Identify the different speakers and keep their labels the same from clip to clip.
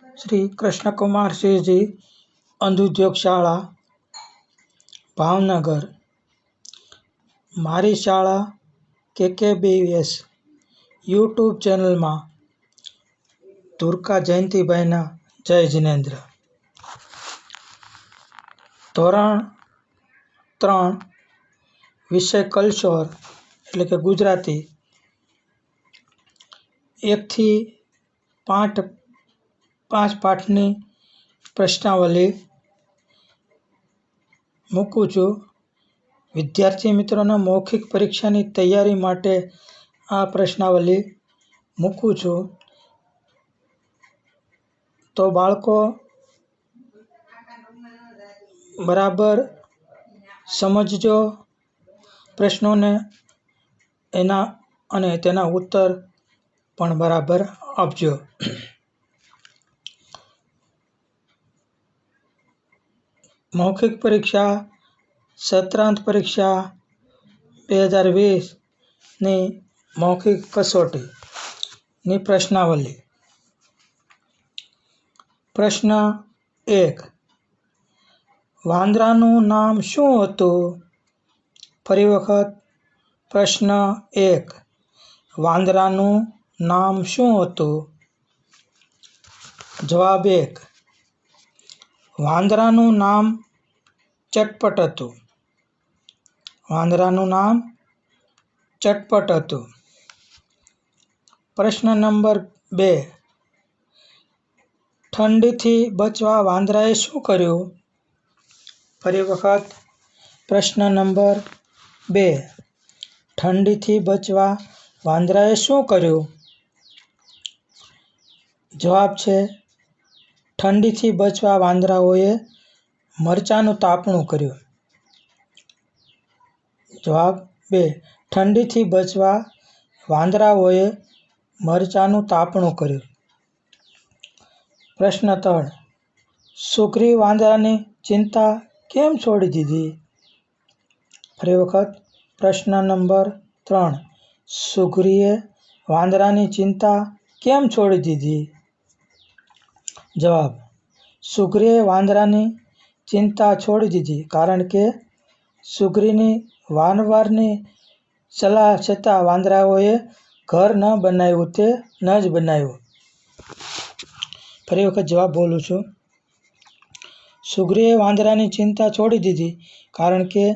Speaker 1: श्री कृष्णकुमार सिंह जी अंध उद्योग शाळा भावनगर। मारी शाळा KKBS यूट्यूब चैनल में धुरका जयंतीभाईना जय जिनेन्द्र। धोरण 3 विषय कल्चर एटले के गुजराती 1 થી 5 पाठनी प्रश्नावली मूकूं छुं। विद्यार्थी मित्रों मौखिक परीक्षा की तैयारी माटे आ प्रश्नावली मूकूं छुं। तो बाळको बराबर समझजो प्रश्नों ने एना अने तेना उत्तर पण बराबर आपजो। मौखिक परीक्षा सत्रांत परीक्षा 2020 नी मौखिक कसोटी नी प्रश्नावली। प्रश्न 1 वांदरानुं नाम शुं हतुं? फरी वखत प्रश्न 1 वांदरानुं नाम शुं हतुं? जवाब 1 वांदरानुं नाम चटपट हतुं। वांदरानुं नाम चटपट हतुं। प्रश्न नंबर 2 ठंडीथी बचवा वांदराए शुं कर्युं? फरी वखत प्रश्न नंबर 2 ठंडीथी बचवा वांदराए शुं कर्युं? जवाब छे ठंडीथी बचवा वांदराओए मरचानुं तापणुं कर्युं। जवाब 2 ठंडीथी बचवा वांदराओए मरचानुं तापणुं कर्युं। प्रश्न 3 सुग्री वांदरानी चिंता केम छोड़ी दीधी? फरी वखत प्रश्न नंबर 3 सुग्रीए वांदरानी चिंता केम छोड़ी दीधी? जवाब सुग्रीए वांदरानी चिंता छोड़ी दीधी कारण के सुग्रीनी वारंवारनी सलाह छतां वांदराओए घर न बनाव्युं ते न ज बनाव्युं। फरी वखत जवाब बोलूं छुं। सुग्रीए वांदरानी चिंता छोड़ी दीधी कारण के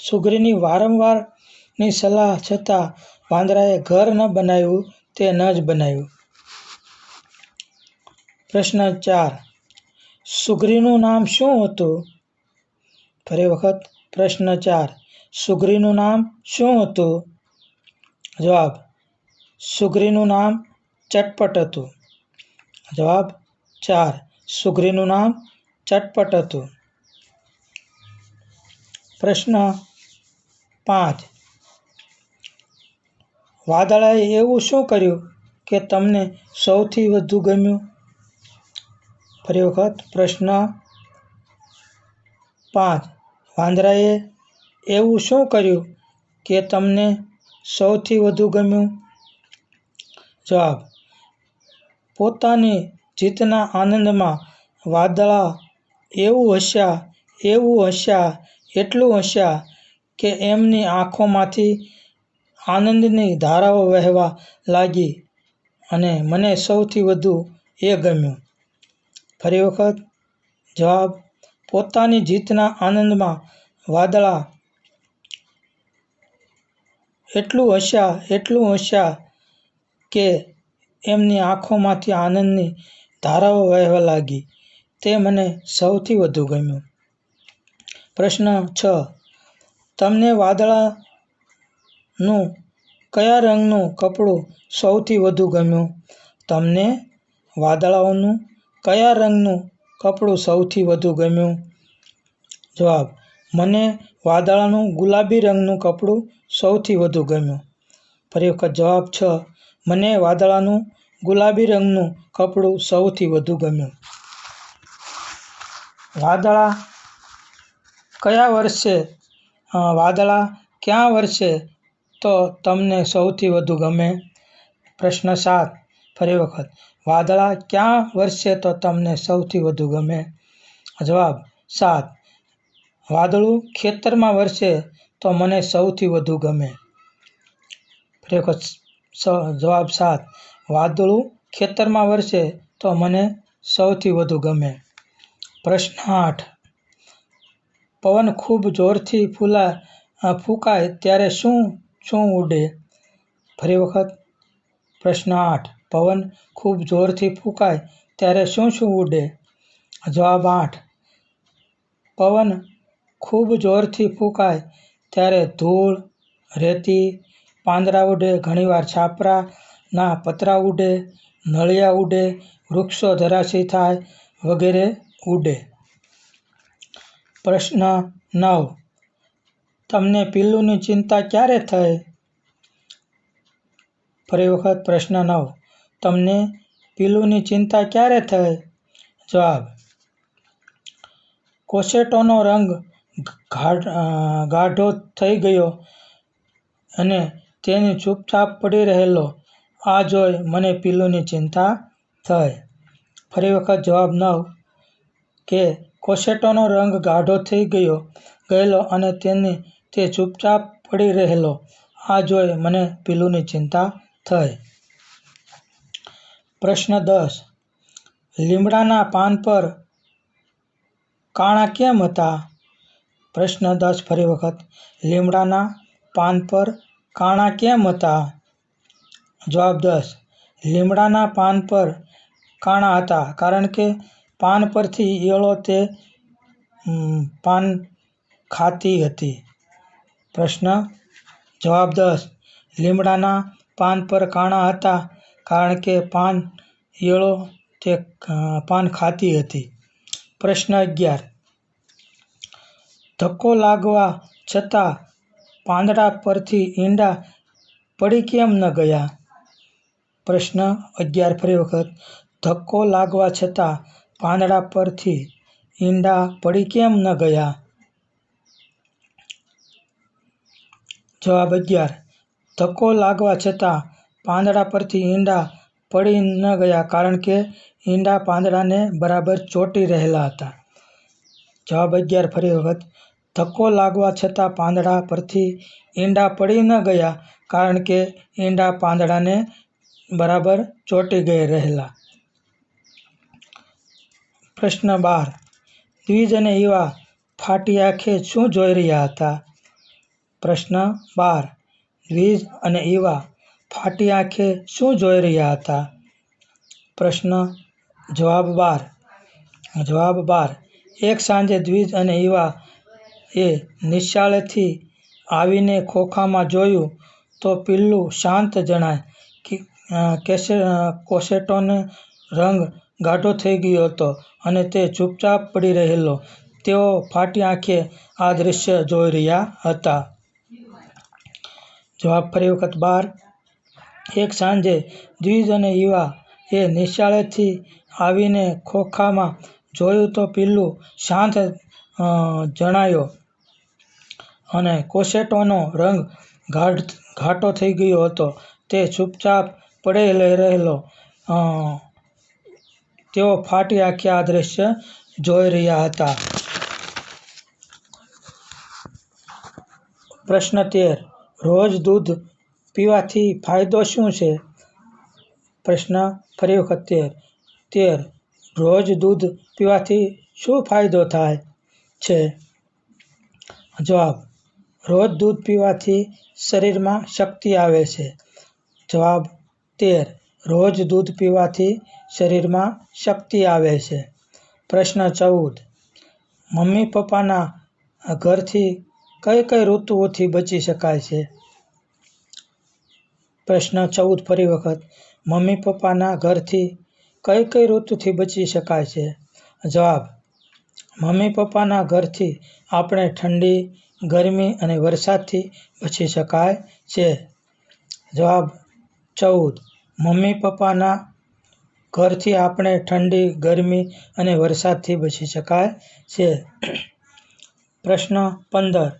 Speaker 1: सुग्रीनी वारंवारनी सलाह छतां वांदराए घर न बनाव्युं ते न ज बनाव्युं। प्रश्न 4 सुग्रीनुं नाम शुं हतुं? फरी वखत प्रश्न 4 सुग्रीनुं नाम शुं हतुं? जवाब सुग्रीनुं नाम चटपट हतुं। जवाब 4 सुग्रीनुं नाम चटपट हतुं। प्रश्न 5 वादळाए एवुं शुं कर्युं के तमने सौथी वधु गम्युं? फरी वखत प्रश्न 5 वांदराए एवुं शुं कर्युं के तमने सौथी वधु गम्युं? जवाब पोतानी जीतना आनंदमां वादळा एवुं हस्या एटલું हस्या के एमनी आंखोमांथी आनंदनी धाराओ वहेवा लागी अने मने सौथी वधु ए गम्युं। फरी वखत जवाब पोतानी जीतना आनंदमां वादळा एटલું हस्या के एमनी आंखोमांथी आनंदनी धाराओ वहेवा लागी ते मने सौथी वधु गम्युं। प्रश्न 6 तमने वादळानुं कया रंगनुं कपडुं सौथी वधु गम्युं? तमने वादळाओनुं कया रंगनुं कपडुं सौथी वधु गम्युं? जवाब मने वादळानुं गुलाबी रंगनुं कपडुं सौथी वधु गम्युं। फरी वखत जवाब 6 मने वादळानुं गुलाबी रंगनुं कपडुं सौथी वधु गम्युं। वादळा कया वर्षे वादळा क्या वर्षे तो तमने सौथी वधु गमे? प्रश्न 7 ફરી વખત, વાદળા ક્યાં વરસે તો તમને સૌથી વધુ ગમે? જવાબ 7. વાદળું ખેતરમાં વરસે તો મને સૌથી વધુ ગમે. ફરી વખત, જવાબ 7. વાદળું ખેતરમાં વરસે તો મને સૌથી વધુ ગમે. પ્રશ્ન 8. પવન ખૂબ જોરથી ફૂંકાય ત્યારે શું શું ઉડે? ફરી વખત, પ્રશ્ન 8. પવન ખૂબ જોરથી ફૂંકાય ત્યારે શું શું ઉડે? જવાબ 8. પવન ખૂબ જોરથી ફૂંકાય ત્યારે ધૂળ, રેતી, પાંદડા ઉડે, ઘણીવાર છાપરાના પતરા ઉડે, નળિયા ઉડે, વૃક્ષો ધરાશયી થાય વગેરે ઉડે. પ્રશ્ન 9. તમને પિલ્લુની ચિંતા ક્યારે થઈ? ફરી વખત, પ્રશ્ન 9. તમને પિલ્લુની ચિંતા ક્યારે થઈ? જવાબ: કોશેટોનો રંગ ગાઢો થઈ ગયો અને તેની ચૂપચાપ પડી રહેલો આ જોઈ મને પિલ્લુની ચિંતા થઈ. ફરી વખત, જવાબ 9 કે કોશેટોનો રંગ ગાઢો થઈ ગયેલો અને તે ચૂપચાપ પડી રહેલો આ જોઈ મને પિલ્લુની ચિંતા થઈ. પ્રશ્ન 10. લીમડાના પાન પર કાણા કેમ હતા? પ્રશ્ન 10 ફરી વખત, લીમડાના પાન પર કાણા કેમ હતા? જવાબ 10. લીમડાના પાન પર કાણા હતા કારણ કે પાન પરથી ઈયળો તે પાન ખાતી હતી. જવાબ 10. લીમડાના પાન પર કાણા હતા કારણ કે ઈયળો તે પાન ખાતી હતી. પ્રશ્ન 11. ધક્કો લાગવા છતાં પાંદડા પરથી ઈંડા પડી કેમ ન ગયા? પ્રશ્ન 11 ફરી વખત, ધક્કો લાગવા છતાં પાંદડા પરથી ઈંડા પડી કેમ ન ગયા? જવાબ 11. ધક્કો લાગવા છતાં પાંદડા પરથી ઈંડા પડી ન ગયા કારણ કે ઈંડા પાંદડાને બરાબર ચોંટી રહેલા હતા. જવાબ 11 ફરી વખત, ધક્કો લાગવા છતાં પાંદડા પરથી ઈંડા પડી ન ગયા કારણ કે ઈંડા પાંદડાને બરાબર ચોંટી રહેલા. પ્રશ્ન 12. દ્વિજ અને ઈવા ફાટી આંખે શું જોઈ રહ્યા હતા? પ્રશ્ન 12. દ્વિજ અને ઈવા ફાટી આંખે શું જોઈ રહ્યા હતા? જવાબ 12. એક સાંજે દ્વિજ અને ઈવા એ નિશાળેથી આવીને ખોખામાં જોયું તો પીલું શાંત જણાય. કોશેટોનો રંગ ગાઢો થઈ ગયો હતો અને તે ચૂપચાપ પડી રહેલો. તેઓ ફાટી આંખે આ દ્રશ્ય જોઈ રહ્યા હતા. જવાબ ફરી વખત 12. એક સાંજે દ્વિજ અને ઈવા એ નિશાળેથી આવીને ખોખામાં જોયું તો પીલું શાંત જણાયો અને કોશેટોનો રંગ ઘાટો થઈ ગયો હતો. તે ચૂપચાપ પડી રહેલો. તેઓ ફાટી આંખે આ દ્રશ્ય જોઈ રહ્યા હતા. પ્રશ્ન 13. રોજ દૂધ પીવાથી ફાયદો શું છે? પ્રશ્ન ફરી વખત 13. રોજ દૂધ પીવાથી શું ફાયદો થાય છે? જવાબ: રોજ દૂધ પીવાથી શરીરમાં શક્તિ આવે છે. જવાબ 13. રોજ દૂધ પીવાથી શરીરમાં શક્તિ આવે છે. પ્રશ્ન 14. મમ્મી પપ્પાના ઘરથી કઈ કઈ ઋતુઓથી બચી શકાય છે? પ્રશ્ન 14 ફરી વખત, મમ્મી પપ્પાના ઘરથી કઈ કઈ ઋતુથી બચી શકાય છે? જવાબ: મમ્મી પપ્પાના ઘરથી આપણે ઠંડી, ગરમી અને વરસાદથી બચી શકાય છે. જવાબ 14. મમ્મી પપ્પાના ઘરથી આપણે ઠંડી, ગરમી અને વરસાદથી બચી શકાય છે. પ્રશ્ન 15.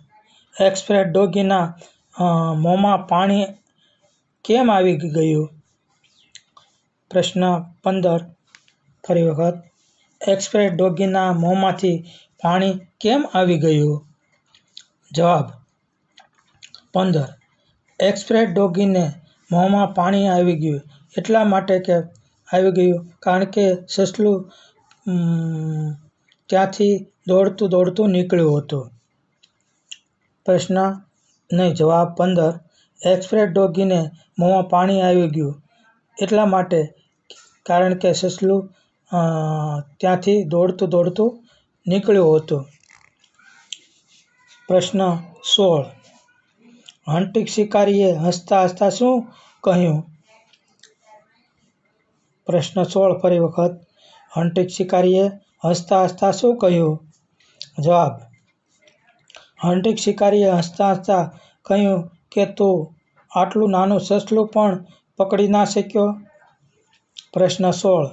Speaker 1: એક્સપ્રેસ ડોગીના મોંમાં પાણી કેમ આવી ગયું? પ્રશ્ન 15 ફરી વખત, એક્સપ્રેસ ડોગીના મોંમાંથી પાણી કેમ આવી ગયું? જવાબ 15. એક્સપ્રેસ ડોગીને મોંમાં પાણી આવી ગયું એટલા માટે કે કારણ કે સસલું ત્યાંથી દોડતું નીકળ્યું હતું. જવાબ 15. એક્સપ્રેસ ડોગીને મોંમાં પાણી આવી ગયું એટલા માટે કારણ કે સસલું ત્યાંથી દોડતું નીકળ્યું હતું. પ્રશ્ન 16. હન્ટિંગ શિકારીએ હસતા શું કહ્યું? પ્રશ્ન 16 ફરી વખત, હન્ટિંગ શિકારીએ હસતા શું કહ્યું? જવાબ, હન્ટિંગ શિકારીએ હસતા કહ્યું કે તું આટલું નાનું સસલું પણ પકડી ના શક્યો? પ્રશ્ન 16.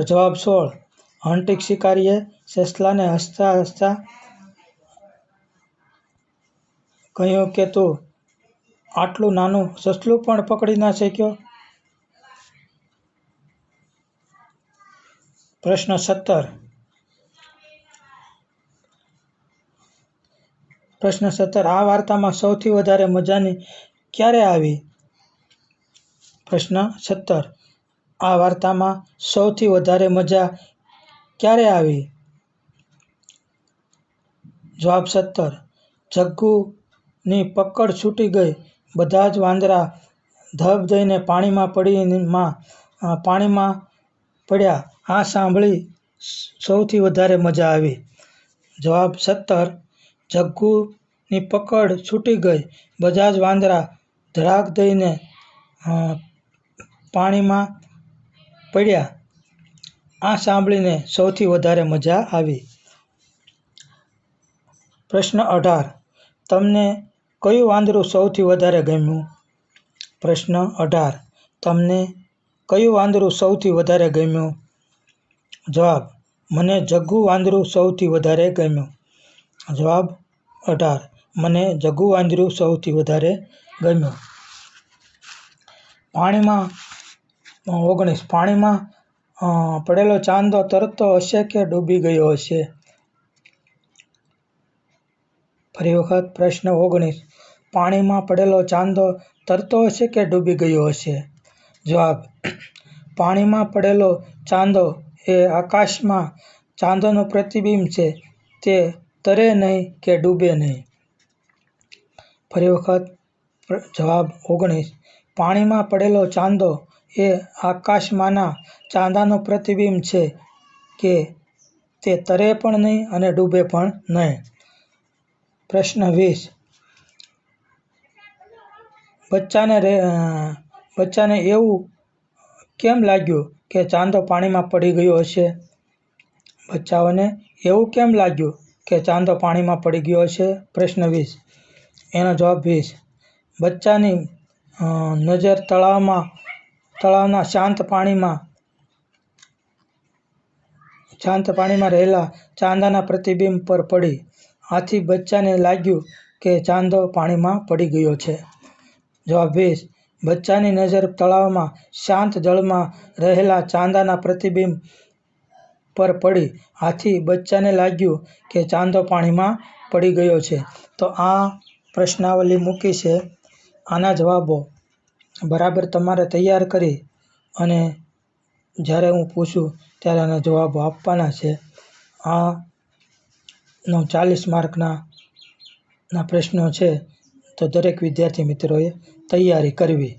Speaker 1: જવાબ 16. હન્ટિંગ શિકારીએ સસલાને હસતા કહ્યું કે તું આટલું નાનું સસલું પણ પકડી ના શક્યો? પ્રશ્ન 17. આ વાર્તામાં સૌથી વધારે મજાની ક્યારે આવી? પ્રશ્ન 17. આ વાર્તામાં સૌથી વધારે મજા ક્યારે આવી? જવાબ 17. જગ્ગુની પકડ છૂટી ગઈ, બધા જ વાંદરા ધબ દઈને પાણીમાં પડ્યા, આ સાંભળી સૌથી વધારે મજા આવી. જવાબ 17. જગ્ગુની પકડ છૂટી ગઈ, બધા જ વાંદરા ધડાક દઈને પાણીમાં પડ્યા, આ સાંભળીને સૌથી વધારે મજા આવી. પ્રશ્ન 18. તમને કયું વાંદરું સૌથી વધારે ગમ્યું? પ્રશ્ન 18. તમને કયું વાંદરું સૌથી વધારે ગમ્યું? જવાબ, મને જગ્ગુ વાંદરું સૌથી વધારે ગમ્યું. જવાબ 18. મને જગ્ગુ વાંદરું સૌથી વધારે ગમ્યું. 19. પાણીમાં પડેલો ચાંદો તરતો હશે કે ડૂબી ગયો હશે? ફરી વખત પ્રશ્ન 19. પાણીમાં પડેલો ચાંદો તરતો હશે કે ડૂબી ગયો હશે? જવાબ, પાણીમાં પડેલો ચાંદો એ આકાશમાં ચાંદોનું પ્રતિબિંબ છે, તે તરે નહીં કે ડૂબે નહીં. ફરી વખત જવાબ 19. પાણીમાં પડેલો ચાંદો એ આકાશમાંના ચાંદાનું પ્રતિબિંબ છે કે તે તરે પણ નહીં અને ડૂબે પણ નહીં. પ્રશ્ન 20. બચ્ચાને એવું કેમ લાગ્યું કે ચાંદો પાણીમાં પડી ગયો હશે? બચ્ચાઓને એવું કેમ લાગ્યું કે ચાંદો પાણીમાં પડી ગયો હશે? પ્રશ્ન 20. એનો જવાબ 20. બચ્ચાની નજર તળાવના શાંત પાણીમાં રહેલા ચાંદાના પ્રતિબિંબ પર પડી, આથી બચ્ચાને લાગ્યું કે ચાંદો પાણીમાં પડી ગયો છે. જવાબ 20. બચ્ચાની નજર તળાવમાં શાંત જળમાં રહેલા ચાંદાના પ્રતિબિંબ પર પડી, આથી બચ્ચાને લાગ્યું કે ચાંદો પાણીમાં પડી ગયો છે. તો આ પ્રશ્નાવલી મૂકી છે. આના જવાબો બરાબર તમારે તૈયાર કરી અને જ્યારે હું પૂછું ત્યારે આના જવાબો આપવાના છે. આ 40 માર્કના પ્રશ્નો છે, તો દરેક વિદ્યાર્થી મિત્રોએ તૈયારી કરવી.